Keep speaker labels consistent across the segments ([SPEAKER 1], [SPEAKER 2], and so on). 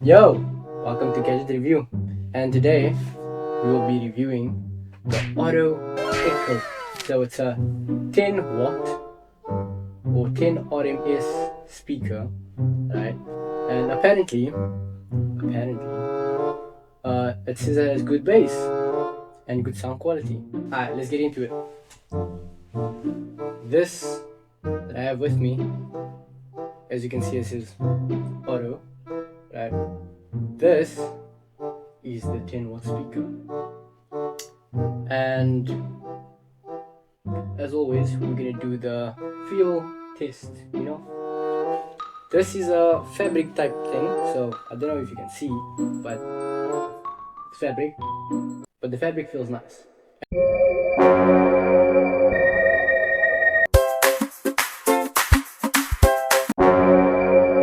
[SPEAKER 1] Yo, welcome to Gadget Review, and today we will be reviewing the ORRO Echo. So it's a 10 watt or 10 RMS speaker, right? And apparently, it says it has good bass and good sound quality. Alright, let's get into it. This that I have with me, as you can see, it says ORRO, right? This is the 10 watt speaker, and as always we're gonna do the feel test. This is a fabric type thing, so I don't know if you can see, but it's fabric, but the fabric feels nice.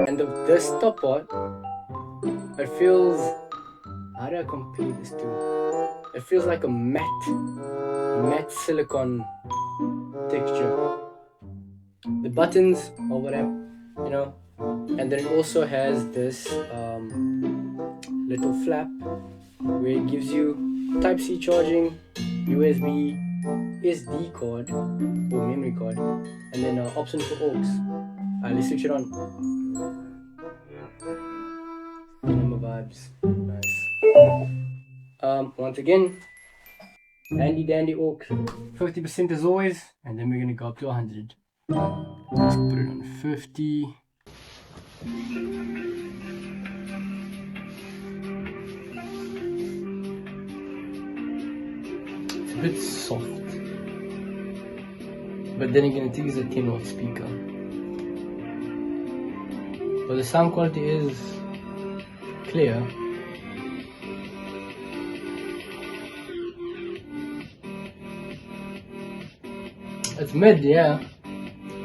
[SPEAKER 1] And this top part, it feels, how do I compare this to? It feels like a matte silicone texture. The buttons or whatever, and then it also has this little flap where it gives you Type-C charging, USB, SD card or memory card, and then an option for aux. Let's switch it on. Cinema vibes, nice. Once again, handy dandy aux, 50% as always, and then we're gonna go up to 100. Let's put it on 50. It's a bit soft, but then again it is a 10 watt speaker, but the sound quality is clear. It's mid, yeah,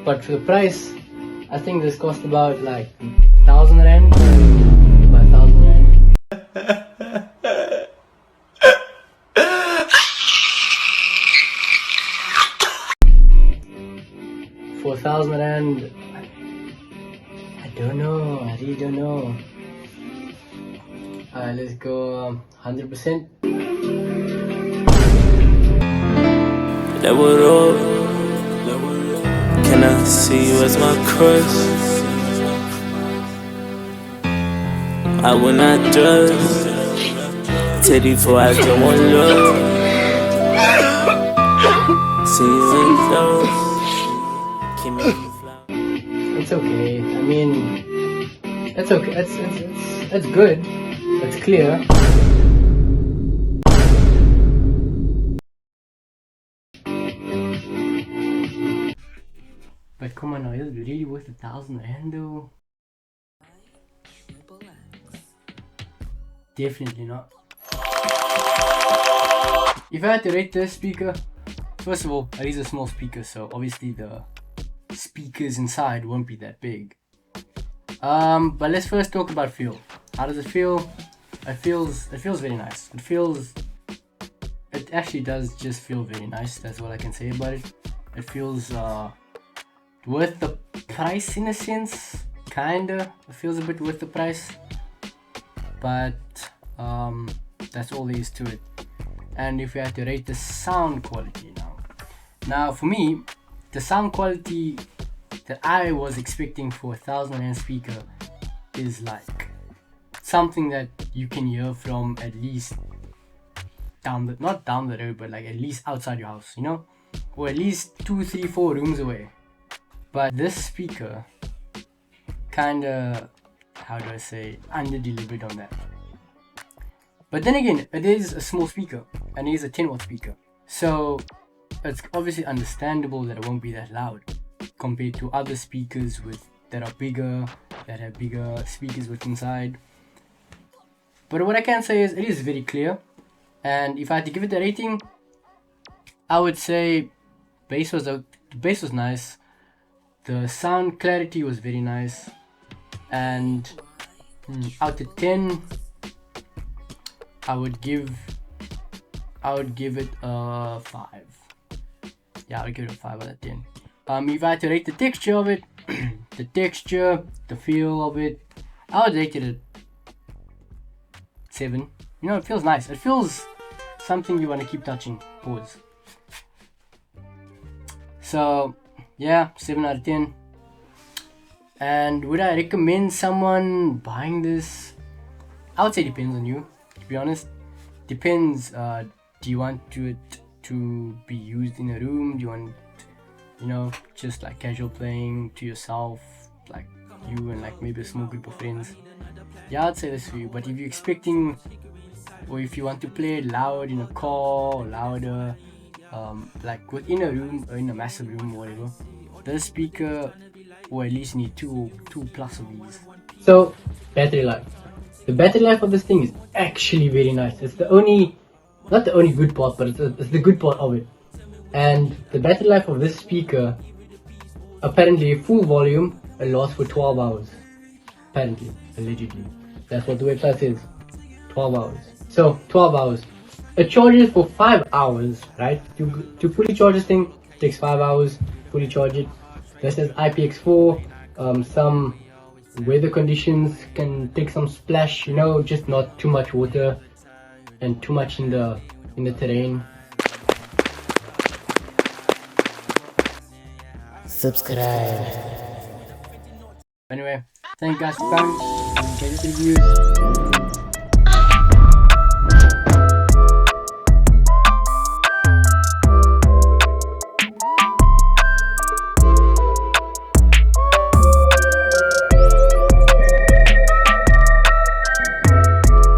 [SPEAKER 1] but for the price, I think this cost about like 1,000 rand. About 1,000 rand. For 1,000 rand, I don't know. I really don't know. Alright, let's go 100%.
[SPEAKER 2] Can I see you as my crush? I will not judge. Teddy for I don't want love. See you in close. Keep me flower.
[SPEAKER 1] It's okay. I mean, it's okay. It's good. It's clear. But come on now, is it really worth 1,000 rand though? Definitely not. If I had to rate this speaker, first of all, it is a small speaker, so obviously the speakers inside won't be that big. But let's first talk about feel. How does it feel? It feels very nice. It actually does just feel very nice. That's what I can say about it. It feels worth the price in a sense, kinda. It feels a bit worth the price, but that's all there is to it. And if we had to rate the sound quality now for me, the sound quality that I was expecting for 1,000 rand speaker is like something that you can hear from at least not down the road, but like at least outside your house, or at least 2, 3, 4 rooms away. But this speaker kinda, how do I say, under-delivered on that. But then again, it is a small speaker and it is a 10 watt speaker, so it's obviously understandable that it won't be that loud compared to other speakers that are bigger, that have bigger speakers with inside. But what I can say is it is very clear, and if I had to give it a rating, I would say the bass was nice, the sound clarity was very nice, and out of 10, I would give it a 5. Yeah, I would give it a 5 out of 10. If I had to rate the texture of it, the feel of it, I would rate it 7. You know, it feels nice. It feels something you want to keep touching. Pause. So yeah, 7 out of 10. And would I recommend someone buying this? I would say depends on you, to be honest. Depends. Do you want it to be used in a room? Do you want, you know, just like casual playing to yourself, like you and like maybe a small group of friends? Yeah, I'd say this for you. But if you're expecting, or if you want to play loud in a car or louder, like within a room or in a massive room or whatever, this speaker will at least need two plus of these. So battery life. The battery life of this thing is actually very nice. It's not the only good part, but it's the good part of it. And the battery life of this speaker, apparently full volume, it lasts for 12 hours. Apparently, allegedly. That's what the website says. 12 hours. So 12 hours. It charges for 5 hours, right? To fully charge this thing takes 5 hours. Fully charge it. This is IPX4. Some weather conditions can take some splash, you know, just not too much water and too much in the terrain.
[SPEAKER 2] Subscribe.
[SPEAKER 1] Anyway, thank you guys for coming. Enjoy this review.